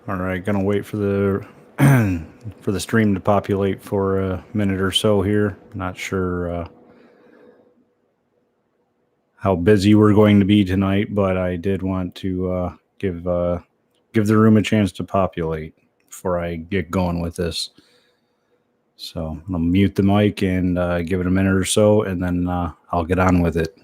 All right, gonna wait for the for the stream to populate for a minute or so here. Not sure how busy we're going to be tonight, but I did want to give the room a chance to populate before I get going with this. So I'll mute the mic and give it a minute or so, and then I'll get on with it.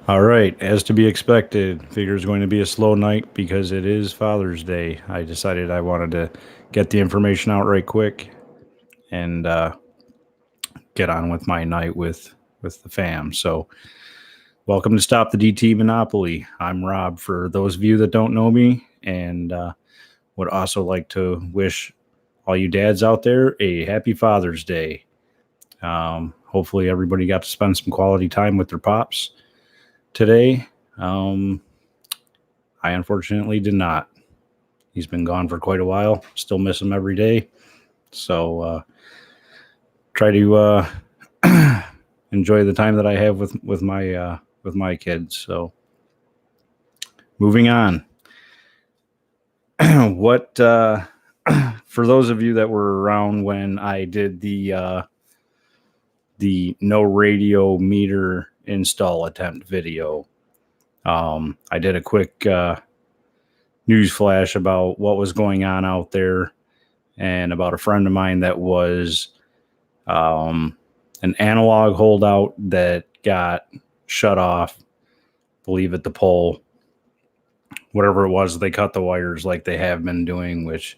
All right, as to be expected, figure it's going to be a slow night because it is Father's Day. I decided I wanted to get the information out right quick and get on with my night with the fam. So, welcome to Stop the DT Monopoly. I'm Rob. For those of you that don't know me, and would also like to wish all you dads out there a happy Father's Day. Hopefully, everybody got to spend some quality time with their pops today. I unfortunately did not. He's been gone for quite a while. Still miss him every day. So try to enjoy the time that I have with my kids. So moving on. What for those of you that were around when I did the no radio meter install attempt video, I did a quick news flash about what was going on out there and about a friend of mine that was an analog holdout that got shut off, I believe at the pole. Whatever it was, they cut the wires like they have been doing, which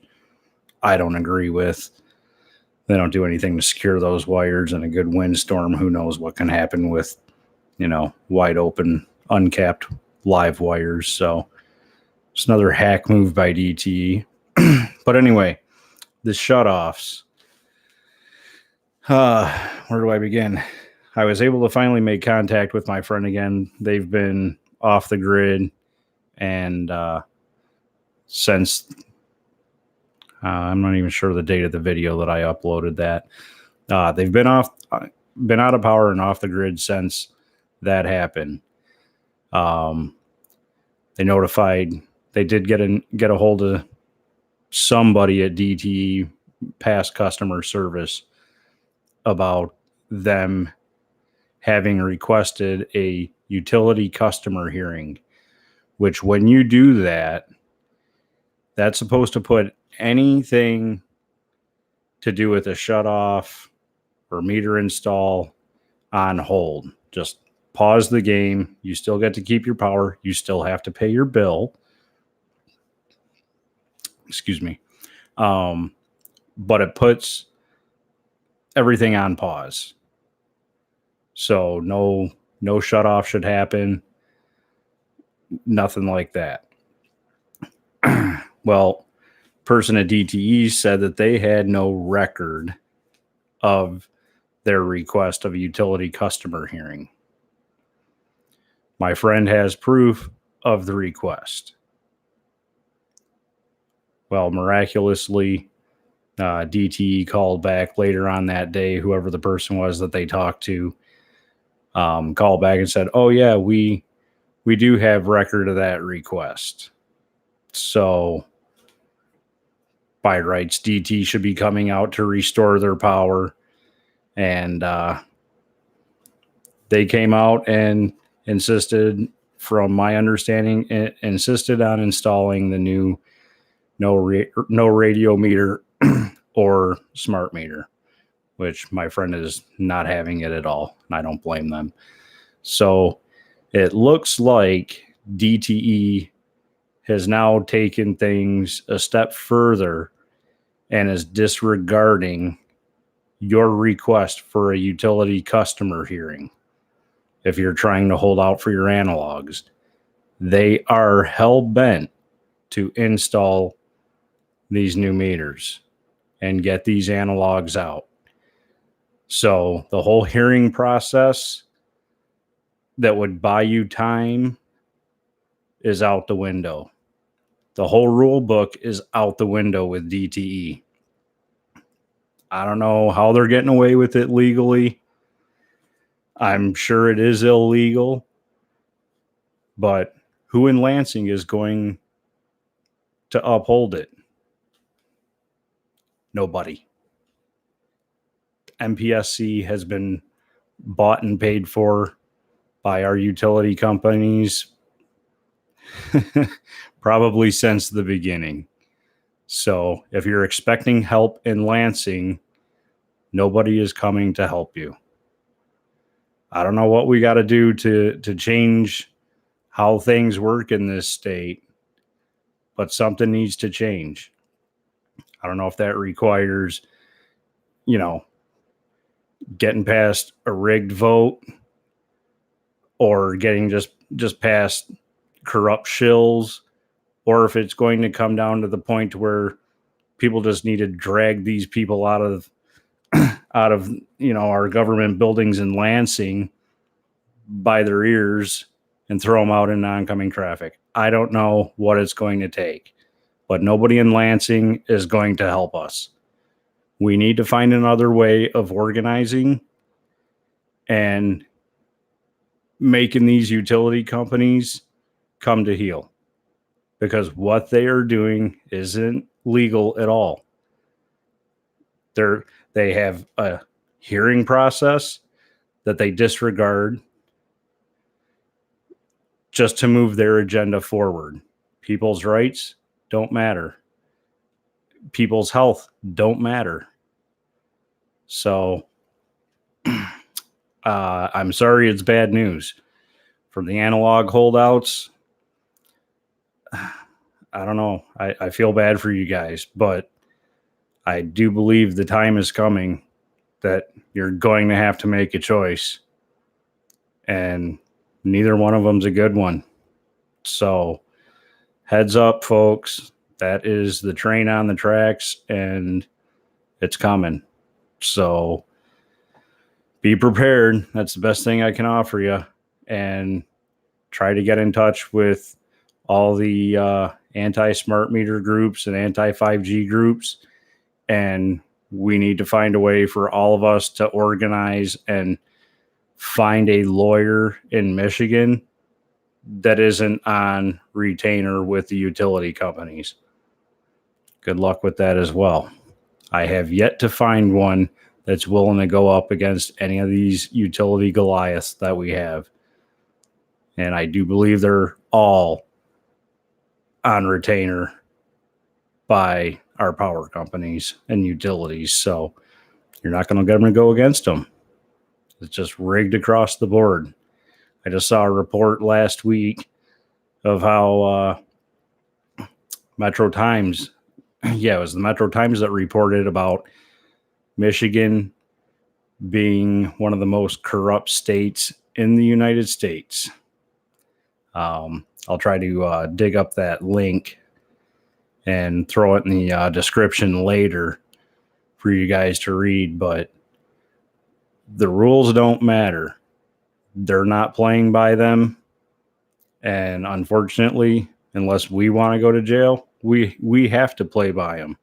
I don't agree with. They don't do anything to secure those wires. In a good windstorm, who knows what can happen with, wide open, uncapped live wires. So it's another hack move by DTE. But anyway, the shutoffs. Where do I begin? I was able to finally make contact with my friend again. They've been off the grid, and since I'm not even sure the date of the video that I uploaded that. They've been out of power and off the grid since that happened. They notified. They did get a hold of somebody at DTE, past customer service, about them having requested a utility customer hearing, which when you do that, that's supposed to put anything to do with a shutoff or meter install on hold. Just pause the game. You still get to keep your power. You still have to pay your bill. Excuse me. But it puts everything on pause. So no shutoff should happen. Nothing like that. Well, person at DTE said that they had no record of their request of a utility customer hearing. My friend has proof of the request. Well, miraculously, DTE called back later on that day. Whoever the person was that they talked to called back and said, "Oh yeah, we do have record of that request. So by rights, DT should be coming out to restore their power." And they came out and insisted, from my understanding, insisted on installing the new no radio meter or smart meter, which my friend is not having it at all, and I don't blame them. So it looks like DTE has now taken things a step further and is disregarding your request for a utility customer hearing. If you're trying to hold out for your analogs, they are hell-bent to install these new meters and get these analogs out. So the whole hearing process that would buy you time is out the window. The whole rule book is out the window with DTE. I don't know how they're getting away with it legally. I'm sure it is illegal, but who in Lansing is going to uphold it? Nobody. MPSC has been bought and paid for by our utility companies probably since the beginning. So if you're expecting help in Lansing, nobody is coming to help you. I don't know what we got to do to change how things work in this state, but something needs to change. I don't know if that requires, getting past a rigged vote or getting just past corrupt shills, or if it's going to come down to the point where people just need to drag these people out of our government buildings in Lansing by their ears and throw them out in oncoming traffic. I don't know what it's going to take, but nobody in Lansing is going to help us. We need to find another way of organizing and making these utility companies come to heel, because what they are doing isn't legal at all. They have a hearing process that they disregard just to move their agenda forward. People's rights don't matter. People's health don't matter. So I'm sorry, it's bad news. From the analog holdouts, I don't know. I feel bad for you guys, but I do believe the time is coming that you're going to have to make a choice. And neither one of them's a good one. So heads up, folks. That is the train on the tracks, and it's coming. So be prepared. That's the best thing I can offer you. And try to get in touch with all the anti-smart meter groups and anti-5G groups. And we need to find a way for all of us to organize and find a lawyer in Michigan that isn't on retainer with the utility companies. Good luck with that as well. I have yet to find one that's willing to go up against any of these utility Goliaths that we have. And I do believe they're all on retainer by our power companies and utilities. So you're not going to get them to go against them. It's just rigged across the board. I just saw a report last week of how Metro Times, it was the Metro Times that reported about Michigan being one of the most corrupt states in the United States. I'll try to dig up that link and throw it in the description later for you guys to read, but the rules don't matter. They're not playing by them. And unfortunately, unless we want to go to jail, we have to play by them.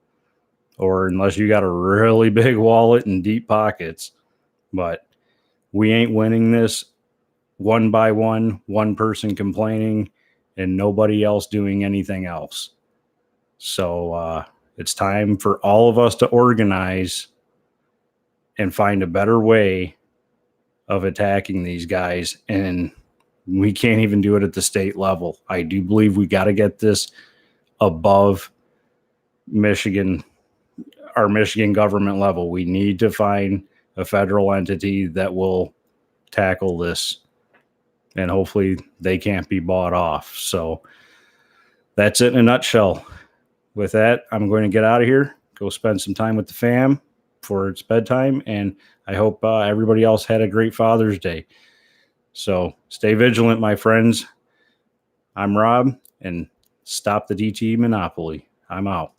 Or unless you got a really big wallet and deep pockets. But we ain't winning this one by one person complaining and nobody else doing anything else. So it's time for all of us to organize and find a better way of attacking these guys. And we can't even do it at the state level. I do believe we got to get this above Michigan, our Michigan government level. We need to find a federal entity that will tackle this, and hopefully they can't be bought off. So that's it in a nutshell. With that, I'm going to get out of here, go spend some time with the fam before it's bedtime, and I hope everybody else had a great Father's Day. So stay vigilant, my friends. I'm Rob, and stop the DTE monopoly. I'm out.